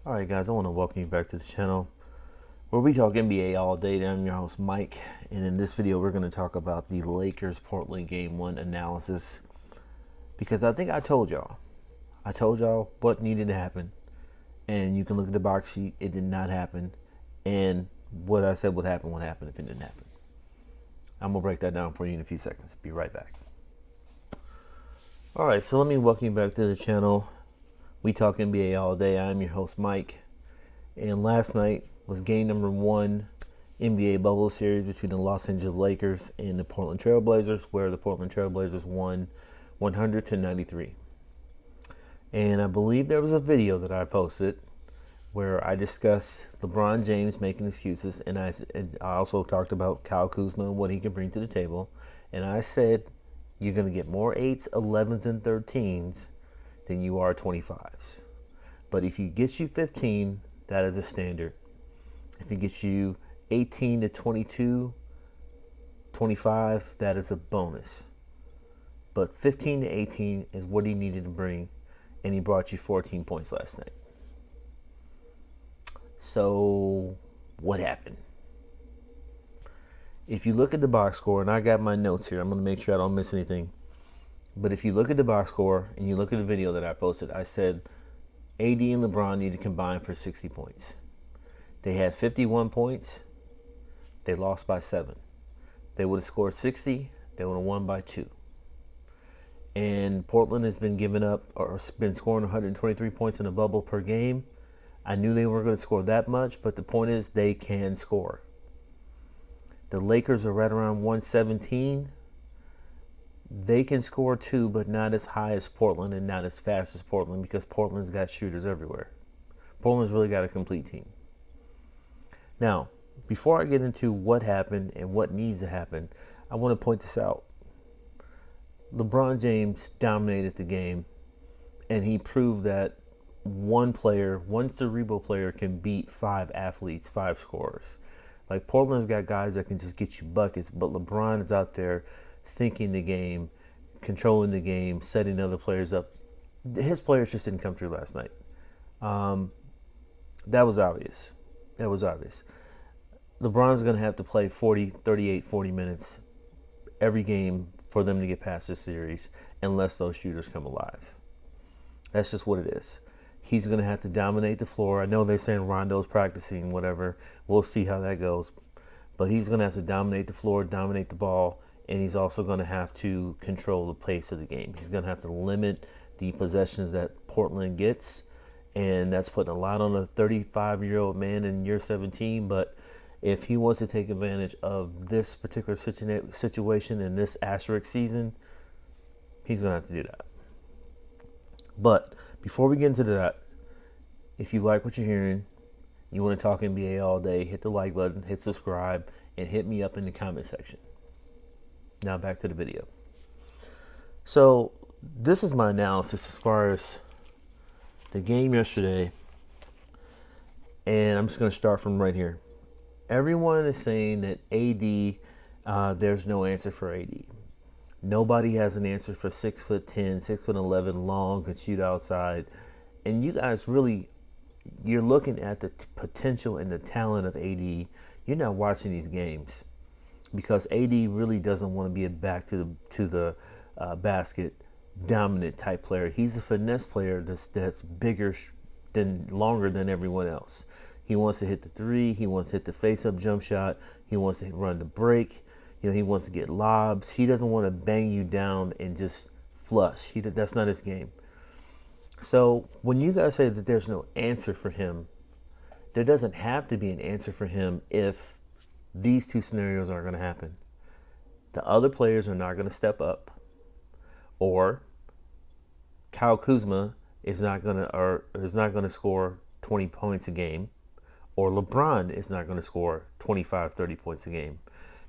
Alright guys, I want to welcome you back to the channel where we talk NBA all day. I'm your host Mike, and in this video we're going to talk about the Lakers Portland Game 1 analysis, because I think I told y'all what needed to happen, and you can look at the box sheet. It did not happen, and what I said would happen if it didn't happen. I'm going to break that down for you in a few seconds. Be right back. Alright, so let me welcome you back to the channel. We talk NBA all day. I'm your host Mike, and last night was game number 1 NBA bubble series between the Los Angeles Lakers and the Portland Trailblazers, where the Portland Trailblazers won 100-93. And I believe there was a video that I posted where I discussed LeBron James making excuses, and I also talked about Kuzma and what he can bring to the table. And I said, you're going to get more 8s, 11s, and 13s than you are 25s. But if he gets you 15, that is a standard. If he gets you 18 to 22, 25, that is a bonus. But 15 to 18 is what he needed to bring, and he brought you 14 points last night. So what happened? If you look at the box score, and I got my notes here, I'm going to make sure I don't miss anything. But if you look at the box score and you look at the video that I posted, I said AD and LeBron need to combine for 60 points. They had 51 points. They lost by 7. They would have scored 60. They would have won by 2. And Portland has been giving up, or been scoring 123 points in a bubble per game. I knew they weren't going to score that much, but the point is they can score. The Lakers are right around 117. They can score too, but not as high as Portland and not as fast as Portland, because Portland's got shooters everywhere. Portland's really got a complete team. Now, before I get into what happened and what needs to happen, I want to point this out. LeBron James dominated the game, and he proved that one cerebral player can beat 5 athletes, 5 scorers. Like, Portland's got guys that can just get you buckets, but LeBron is out there thinking the game, controlling the game, setting other players up. His players just didn't come through last night. That was obvious. LeBron's going to have to play 40 minutes every game for them to get past this series, unless those shooters come alive. That's just what it is. He's going to have to dominate the floor. I know they're saying Rondo's practicing, whatever. We'll see how that goes. But he's going to have to dominate the floor, dominate the ball, and he's also going to have to control the pace of the game. He's going to have to limit the possessions that Portland gets, and that's putting a lot on a 35-year-old man in year 17. But if he wants to take advantage of this particular situation in this asterisk season, he's going to have to do that. But before we get into that, if you like what you're hearing, you want to talk NBA all day, hit the like button, hit subscribe, and hit me up in the comment section. Now back to the video. So this is my analysis as far as the game yesterday, and I'm just going to start from right here. Everyone is saying that AD, there's no answer for AD. Nobody has an answer for 6'10", 6'11", long, can shoot outside. And you guys really, you're looking at the potential and the talent of AD. You're not watching these games, because AD really doesn't want to be a back to the basket dominant type player. He's a finesse player that's bigger longer than everyone else. He wants to hit the 3. He wants to hit the face-up jump shot. He wants to run the break. He wants to get lobs. He doesn't want to bang you down and just flush. That's not his game. So when you guys say that there's no answer for him, there doesn't have to be an answer for him if these two scenarios aren't going to happen. The other players are not going to step up, or Kuzma is not going to score 20 points a game, or LeBron is not going to score 25, 30 points a game.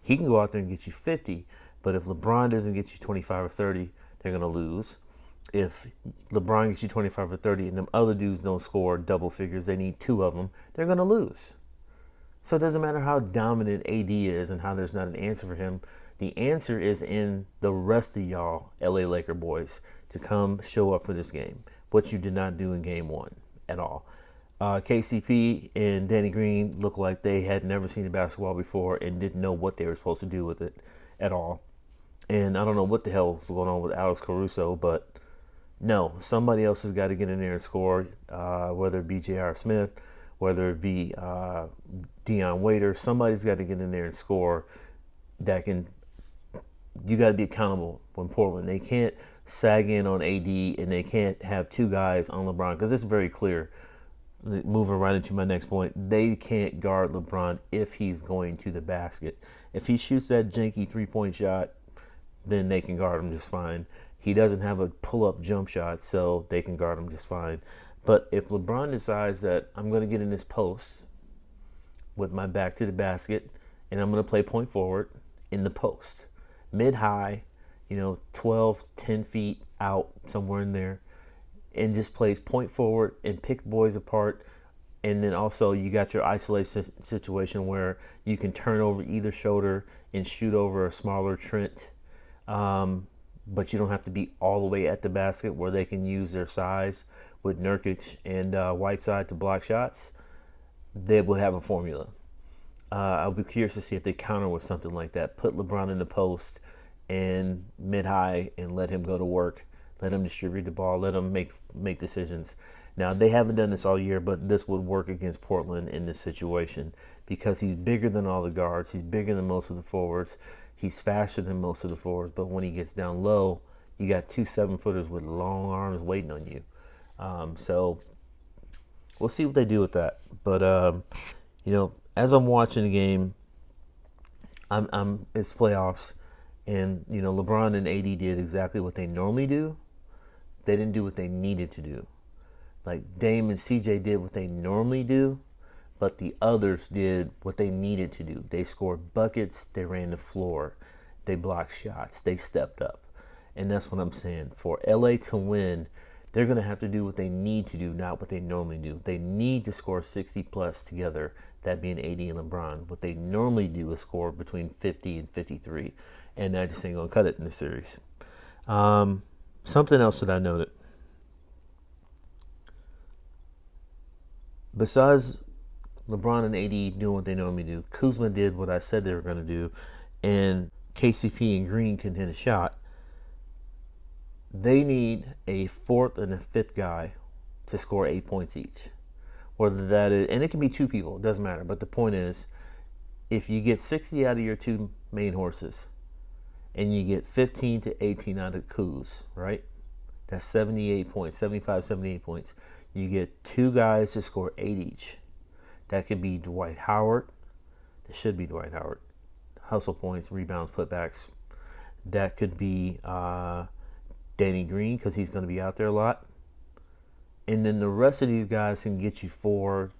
He can go out there and get you 50, but if LeBron doesn't get you 25 or 30, they're going to lose. If LeBron gets you 25 or 30 and them other dudes don't score double figures, they need 2 of them, they're going to lose. So it doesn't matter how dominant AD is and how there's not an answer for him. The answer is in the rest of y'all LA Laker boys to come show up for this game, what you did not do in game 1 at all. KCP and Danny Green looked like they had never seen the basketball before and didn't know what they were supposed to do with it at all. And I don't know what the hell was going on with Alex Caruso, but no, somebody else has got to get in there and score, whether it be J.R. Smith, whether it be Deion Waiters. Somebody's got to get in there and score that can. You got to be accountable when Portland. They can't sag in on AD and they can't have two guys on LeBron because it's very clear. Moving right into my next point, they can't guard LeBron if he's going to the basket. If he shoots that janky three-point shot, then they can guard him just fine. He doesn't have a pull-up jump shot, so they can guard him just fine. But if LeBron decides that I'm going to get in this post with my back to the basket and I'm going to play point forward in the post, mid-high, 12, 10 feet out, somewhere in there, and just plays point forward and pick boys apart. And then also you got your isolation situation where you can turn over either shoulder and shoot over a smaller Trent. But you don't have to be all the way at the basket where they can use their size with Nurkic and Whiteside to block shots. They would have a formula. I'll be curious to see if they counter with something like that. Put LeBron in the post and mid-high and let him go to work. Let him distribute the ball. Let him make decisions. Now, they haven't done this all year, but this would work against Portland in this situation because he's bigger than all the guards. He's bigger than most of the forwards. He's faster than most of the forwards. But when he gets down low, you got 2 7-footers with long arms waiting on you. So we'll see what they do with that. But, as I'm watching the game, it's playoffs. And, LeBron and AD did exactly what they normally do. They didn't do what they needed to do. Like Dame and CJ did what they normally do, but the others did what they needed to do. They scored buckets. They ran the floor. They blocked shots. They stepped up. And that's what I'm saying. For LA to win, they're going to have to do what they need to do, not what they normally do. They need to score 60-plus together, that being AD and LeBron. What they normally do is score between 50 and 53. And that just ain't going to cut it in the series. Something else that I noted. Besides LeBron and AD doing what they normally do, Kuzma did what I said they were going to do, and KCP and Green can hit a shot. They need a fourth and a fifth guy to score 8 points each. Whether that is, and it can be two people, it doesn't matter. But the point is, if you get 60 out of your two main horses, and you get 15 to 18 out of Kuz, right? That's 78 points, 75, 78 points. You get two guys to score 8 each. That could be Dwight Howard. That should be Dwight Howard. Hustle points, rebounds, putbacks. That could be Danny Green because he's going to be out there a lot. And then the rest of these guys can get you 4,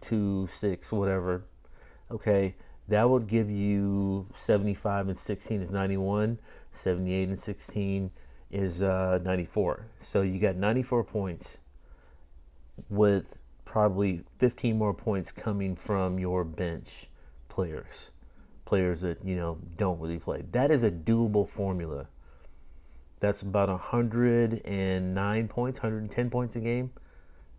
2, 6, whatever. Okay, that would give you 75 and 16 is 91. 78 and 16 is 94. So you got 94 points with probably 15 more points coming from your bench players that don't really play. That is a doable formula. That's about 109 points, 110 points a game.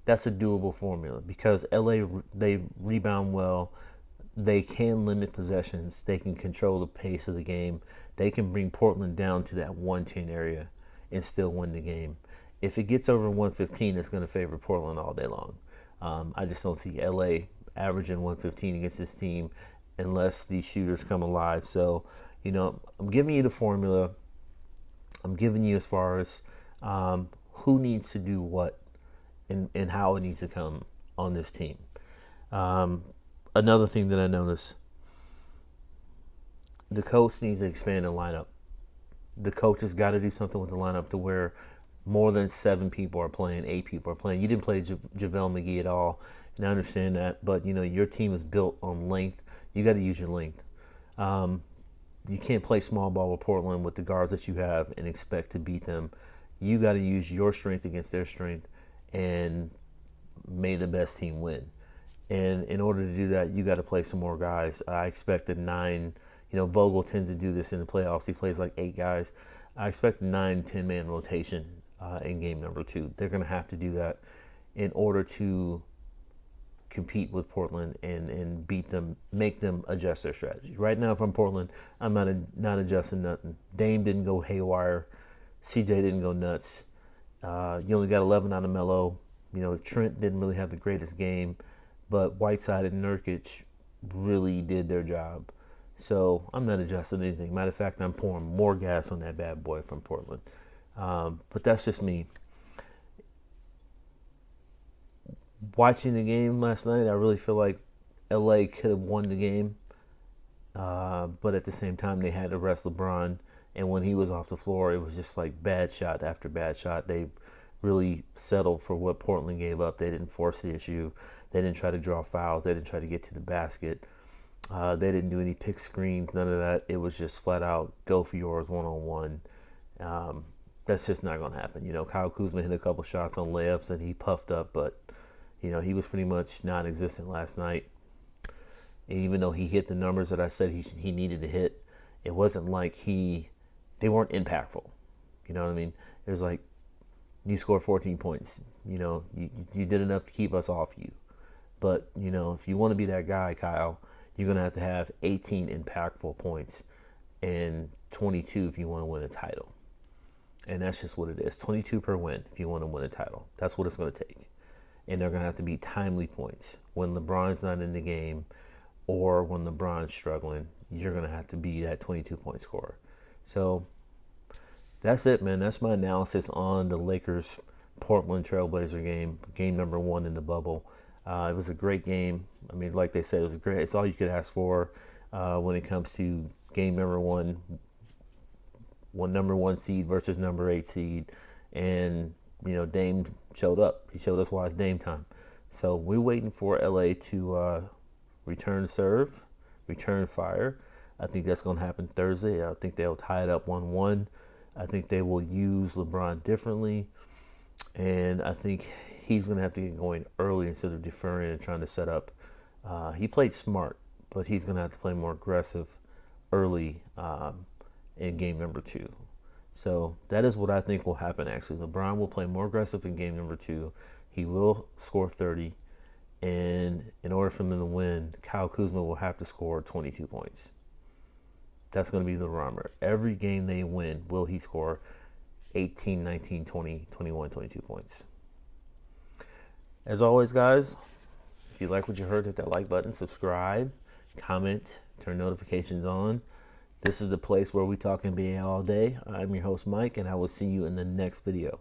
That's a doable formula because LA, they rebound well. They can limit possessions. They can control the pace of the game. They can bring Portland down to that 110 area and still win the game. If it gets over 115, it's going to favor Portland all day long. I just don't see LA averaging 115 against this team unless these shooters come alive. So, I'm giving you the formula. I'm giving you as far as who needs to do what and how it needs to come on this team. Another thing that I noticed, the coach needs to expand the lineup. The coach has got to do something with the lineup to where more than 7 people are playing, 8 people are playing. You didn't play JaVale McGee at all, and I understand that, but your team is built on length. You got to use your length. You can't play small ball with Portland with the guards that you have and expect to beat them. You got to use your strength against their strength and may the best team win. And in order to do that, you got to play some more guys. I expect a 9. Vogel tends to do this in the playoffs. He plays like 8 guys. I expect a 9, 10-man rotation in game number 2. They're going to have to do that in order to compete with Portland and beat them, make them adjust their strategy. Right now, if I'm Portland, I'm not adjusting nothing. Dame didn't go haywire. CJ didn't go nuts. You only got 11 out of Melo. Trent didn't really have the greatest game, but Whiteside and Nurkic really did their job. So I'm not adjusting anything. Matter of fact, I'm pouring more gas on that bad boy from Portland. But that's just me. Watching the game last night, I really feel like LA could have won the game. But at the same time, they had to rest LeBron. And when he was off the floor, it was just like bad shot after bad shot. They really settled for what Portland gave up. They didn't force the issue. They didn't try to draw fouls. They didn't try to get to the basket. They didn't do any pick screens, none of that. It was just flat out go for yours one-on-one. That's just not going to happen. Kyle Kuzma hit a couple shots on layups and he puffed up, but he was pretty much non-existent last night. And even though he hit the numbers that I said he needed to hit, it wasn't like they weren't impactful. You know what I mean? It was like, you scored 14 points. You did enough to keep us off you. But, if you want to be that guy, Kyle, you're going to have 18 impactful points and 22 if you want to win a title. And that's just what it is. 22 per win if you want to win a title. That's what it's going to take. And they're going to have to be timely points. When LeBron's not in the game or when LeBron's struggling, you're going to have to be that 22-point scorer. So that's it, man. That's my analysis on the Lakers Portland Trailblazer game number 1 in the bubble. It was a great game. I mean, like they said, it was great. It's all you could ask for when it comes to game number 1, number 1 seed versus number 8 seed. And, Dame showed up. He showed us why it's Dame time. So we're waiting for LA to return serve, return fire. I think that's going to happen Thursday. I think they'll tie it up 1-1. I think they will use LeBron differently. And I think he's going to have to get going early instead of deferring and trying to set up. He played smart, but he's going to have to play more aggressive early in game number 2. So that is what I think will happen, actually. LeBron will play more aggressive in game number 2. He will score 30. And in order for them to win, Kyle Kuzma will have to score 22 points. That's going to be the barometer. Every game they win, will he score 18, 19, 20, 21, 22 points. As always, guys, if you like what you heard, hit that like button, subscribe, comment, turn notifications on. This is the place where we talk NBA all day. I'm your host, Mike, and I will see you in the next video.